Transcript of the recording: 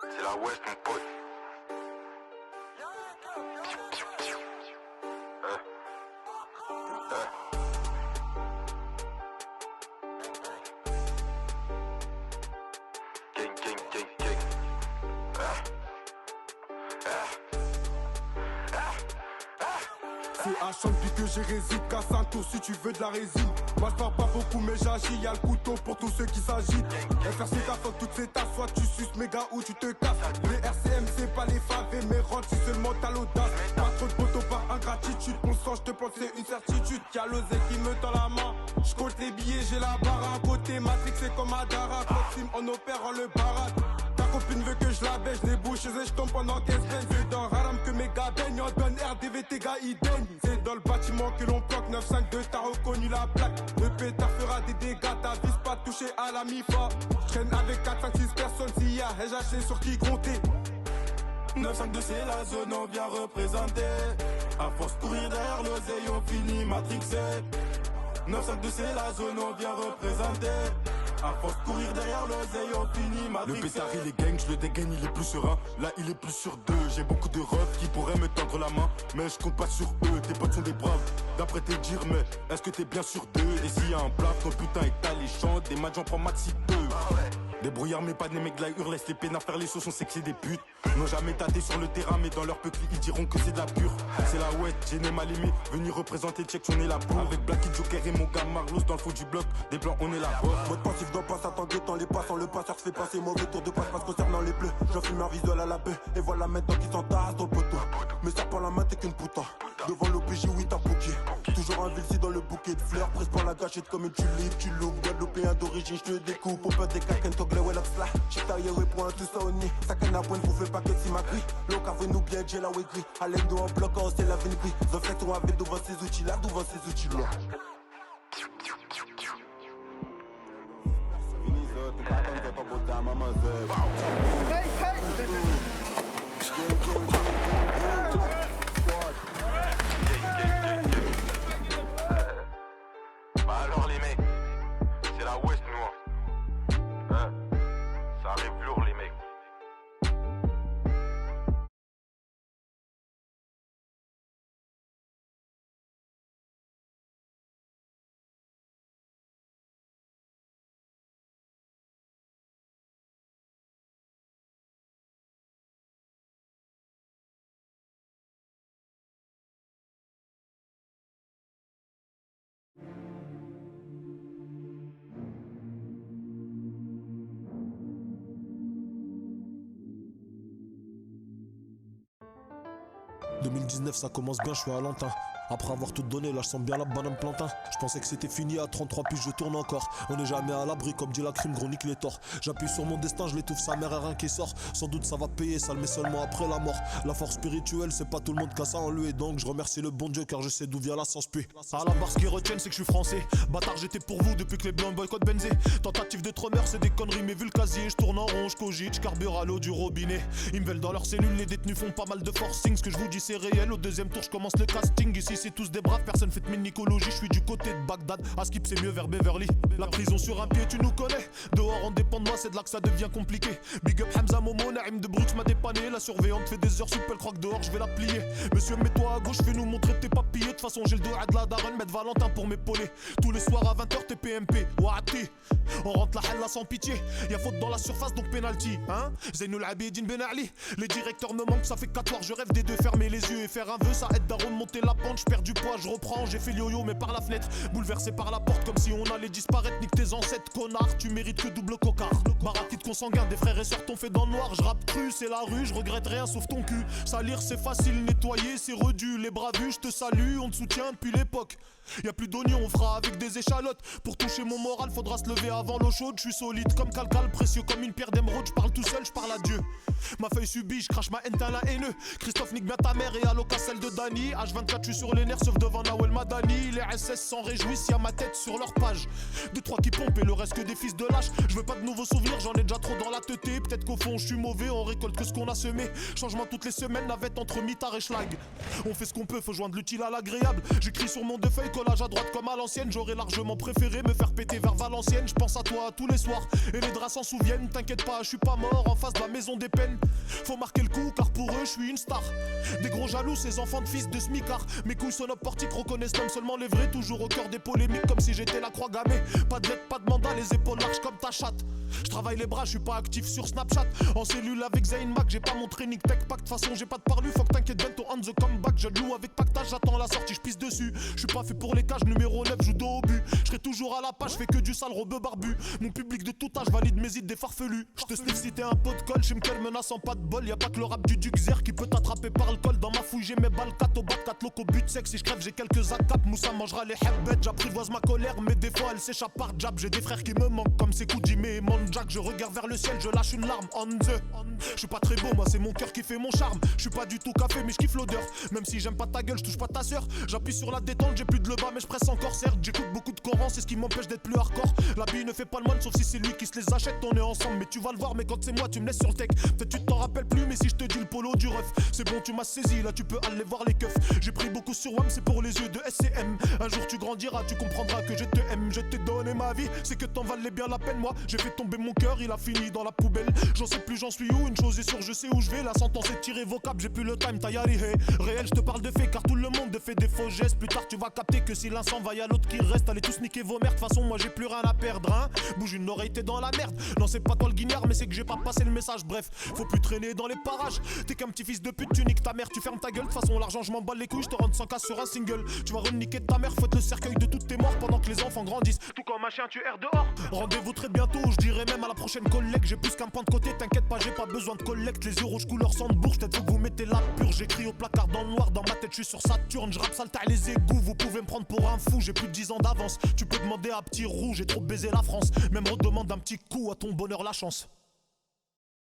C'est la West, mon pote. Gang, gang, gang, gang. C'est à Champi que j'ai réside, casse un tour si tu veux de la résine. Moi je parle pas beaucoup mais j'agis, y'a le couteau pour tous ceux qui s'agitent. FRC fuck toutes ces tasses, soit tu suces méga ou tu te casses. Les RCM c'est pas les favés mais rentre si seulement t'as l'audace. Pas trop de poteaux par ingratitude, mon sang je te plante c'est une certitude. Y'a l'osé qui me tend la main, je compte les billets, j'ai la barre à côté. Matrix c'est comme Adara, Proxime on opère en le baraque. Ta copine veut que je la baisse, les bouches et je tombe pendant 15 semaines. C'est dans Haram que mes gars baignent, en donne RDV tes gars ils daignent. C'est dans le bâtiment que l'on bloque, 952 t'as reconnu la plaque. Le pétard fera des dégâts, ta vis pas touché à la MIFA. J'traîne avec 4, 5, 6 personnes, s'il y a HHC sur qui compter. 952 c'est la zone, on vient représenter. À force courir derrière l'oseille, on finit matrixé. 952 c'est la zone, on vient représenter. À force de courir derrière l'oseille, on finit matrixé. Le pétard il est gang, je le dégaine, il est plus serein. Là il est plus sur deux, j'ai beaucoup de refs qui pourraient me tendre la main. Mais je compte pas sur eux, tes potes sont des braves. D'après tes dires, mais est-ce que t'es bien sûr d'eux? Et s'il y a un plat, ton putain est alléchant. Des matchs j'en prends maxi 2. Des brouillards mais pas des mecs là hurlent, laisse les pénards faire les sauces, on sait que c'est des putes. N'ont jamais tâté sur le terrain mais dans leur peuple ils diront que c'est de la pure. C'est la ouette, j'ai né mal aimé, venu représenter check on est là pour. Avec Blacky Joker et mon gars Marlos dans le fond du bloc, des blancs on est là pour. Mode passif dans passe, attends guettant les passants. Le passeur se fait passer mauvais tour de passe parce concernant les bleus. J'en fume un visuel à la baie et voilà maintenant qui s'entasse dans le poteau. Mais ça par la main t'es qu'une putain. Devant l'OPJ oui t'as bouquet. Toujours un vilsi dans le bouquet de fleurs. Presse par la gâchette comme une tulipe. Tu loupes, Guadeloupéen d'origine, je te découpe. On peut des caken togle well up sla. Chita yewe point tout ça au nid. Ça canne à point vous fait pas que si ma gris. L'eau veut nous bien j'ai la way gris. À l'aide nous en bloquant c'est la veine gris. The flex on avait devant ces outils là, devant ces outils là. Bah alors les mecs, c'est la West nous hein. Ça arrive lourd les mecs. « 2019 ça commence bien, je suis à Lantin. Après avoir tout donné, là je sens bien la banane plantain. Je pensais que c'était fini à 33 puis je tourne encore. On n'est jamais à l'abri comme dit la crime, gros nique les torts. J'appuie sur mon destin, je l'étouffe, sa mère et rien qui sort. Sans doute ça va payer, ça le met seulement après la mort. La force spirituelle, c'est pas tout le monde qui a ça en lui. Et donc je remercie le bon Dieu car je sais d'où vient la sens puis. À la barre ce qu'ils retiennent c'est que je suis français. Bâtard j'étais pour vous depuis que les blancs boycottent Benzé. Tentative de trôneur c'est des conneries mais vu le casier, je tourne en rond, je cogite, je carbure à l'eau du robinet. Ils me veulent dans leur cellule, les détenus font pas mal de forcing. Ce que je vous dis c'est réel, au deuxième tour je commence le casting. Ici c'est tous des braves, personne fait de mynicologie. Je suis du côté de Bagdad, à Skip c'est mieux vers Beverly. La prison sur un pied tu nous connais. Dehors on dépend de moi, c'est de là que ça devient compliqué. Big up Hamza Momo, Naïm de Brooks m'a dépanné. La surveillante fait des heures sup, elle croque dehors, je vais la plier. Monsieur mets-toi à gauche, fais nous montrer tes papillés. De toute façon j'ai le dos à de la daronne, mettre Valentin pour m'épauler. Tous les soirs à 20h t'es PMP, Ouati. On rentre la hella sans pitié. Y'a faute dans la surface donc penalty, hein. Zainoul Abidine Ben Ali. Les directeurs me manquent, ça fait 4 soirs, je rêve des deux. Fermer les yeux et faire un vœu, ça aide à remonter la pente. Je perds du poids, je reprends, j'ai fait le yo-yo mais par la fenêtre. Bouleversé par la porte comme si on allait disparaître. Nique tes ancêtres, connard, tu mérites que double cocard. Barakite consanguin, des frères et sœurs t'ont fait dans le noir. Je rappe cru, c'est la rue, je regrette rien sauf ton cul. Salir c'est facile, nettoyer c'est redu. Les bras vus, je te salue, on te soutient depuis l'époque. Y'a plus d'oignons, on fera avec des échalotes. Pour toucher mon moral, faudra se lever avant l'eau chaude. Je suis solide comme calcal, précieux comme une pierre d'émeraude. Je parle tout seul, je parle à Dieu. Ma feuille subit, je crache ma haine, t'as la haineux. Christophe nique bien ta mère et alloca celle de Dany. H24, je suis sur sur les nerfs sauf devant Nawel Madani. Les SS s'en réjouissent, y'a ma tête sur leur page. 2-3 qui pompent et le reste que des fils de lâche. Je veux pas de nouveaux souvenirs, j'en ai déjà trop dans la teuté. Peut-être qu'au fond je suis mauvais, on récolte que ce qu'on a semé. Changement toutes les semaines, navette entre mitard et schlag. On fait ce qu'on peut, faut joindre l'utile à l'agréable. J'écris sur mon deux feuilles, collage à droite comme à l'ancienne. J'aurais largement préféré me faire péter vers Valenciennes. Je pense à toi tous les soirs et les draps s'en souviennent. T'inquiète pas, je suis pas mort en face de la maison des peines. Faut marquer le coup car pour eux je suis une star. Des gros jaloux, ces enfants de fils de smicard. Mes couilles sonoportiques reconnaissent l'homme seulement les vrais. Toujours au cœur des polémiques comme si j'étais la croix gammée. Pas de lettre, pas de mandat, les épaules larges comme ta chatte. Je travaille les bras, je suis pas actif sur Snapchat. En cellule avec Zayn Mac, j'ai pas mon training tech pack. De toute façon j'ai pas de parlu, faut que t'inquiète bientôt on the comeback. Je loue avec pactage, j'attends la sortie, je pisse dessus. Je suis pas fait pour les cages, numéro 9, joue dos au but. Je serai toujours à la page, fais que du sale rebeu barbu. Mon public de tout âge valide mes idées farfelues. Je te sniff si t'es un pot de colle, chez Mkel menaçant pas de bol. Y'a pas que le rap du Duxer qui peut t'attraper par le col. Dans ma fouille j'ai mes balles 4 au bat, 4 locaux but sec. Si je crève j'ai quelques acapes, Moussa mangera les hebbettes. J'apprivoise ma colère mais des fois elle s'échappe par jab. J'ai des frères qui me manquent comme c'est Jimmy et Jack. Je regarde vers le ciel, je lâche une larme on the. Je suis pas très beau, moi c'est mon cœur qui fait mon charme. Je suis pas du tout café mais je kiffe l'odeur. Même si j'aime pas ta gueule, je touche pas ta sœur. J'appuie sur la détente, j'ai plus de le bas mais je presse encore. Certes j'écoute beaucoup de Coran, c'est ce qui m'empêche d'être plus hardcore. La bille ne fait pas le moine sauf si c'est lui qui se les achète. On est ensemble mais tu vas le voir, mais quand c'est moi tu me laisses sur le tech. Peut-être tu t'en rappelles plus mais si je te dis le polo du ref. C'est bon tu m'as saisi, là tu peux aller voir les keufs. J'ai pris beaucoup sur WAM, c'est pour les yeux de SCM. Un jour tu grandiras, tu comprendras que je te aime. Je t'ai donné ma vie, c'est que t'en valais bien la peine. Moi j'ai fait tomber mon cœur, il a fini dans la poubelle. J'en sais plus, j'en suis où, une chose est sûre, je sais où je vais. La sentence est irrévocable, j'ai plus le time, t'as yari hey. Réel, je te parle de faits car tout le monde fait des faux gestes. Plus tard tu vas capter que si l'un s'en va, y'a l'autre qui reste. Allez tous niquer vos merdes, de toute façon moi j'ai plus rien à perdre hein. Bouge une oreille, t'es dans la merde. Non c'est pas toi le guignard mais c'est que j'ai pas passé le message. Bref, faut plus traîner dans les parages. T'es qu'un petit fils de pute, tu niques ta mère, tu fermes ta gueule. De toute façon l'argent je m'en bats les couilles, je te rends 100K sur un single. Tu vas reniquer ta mère, fouette le cercueil de toutes tes morts pendant que les enfants grandissent. Tout comme un chien tu erres dehors. Rendez-vous très bientôt, je dirais même à la prochaine collecte. J'ai plus qu'un point de côté, t'inquiète pas, j'ai pas besoin de collecte. Les yeux rouges couleur sang de bourge, peut-être faut que vous mettez la purge. J'écris au placard dans le noir, dans ma tête je suis sur Saturne. Je rappe sale taille les égouts, vous pouvez me prendre pour un fou. J'ai plus de 10 ans d'avance, tu peux demander à petit roux. J'ai trop baisé la France, même redemande un petit coup à ton bonheur la chance.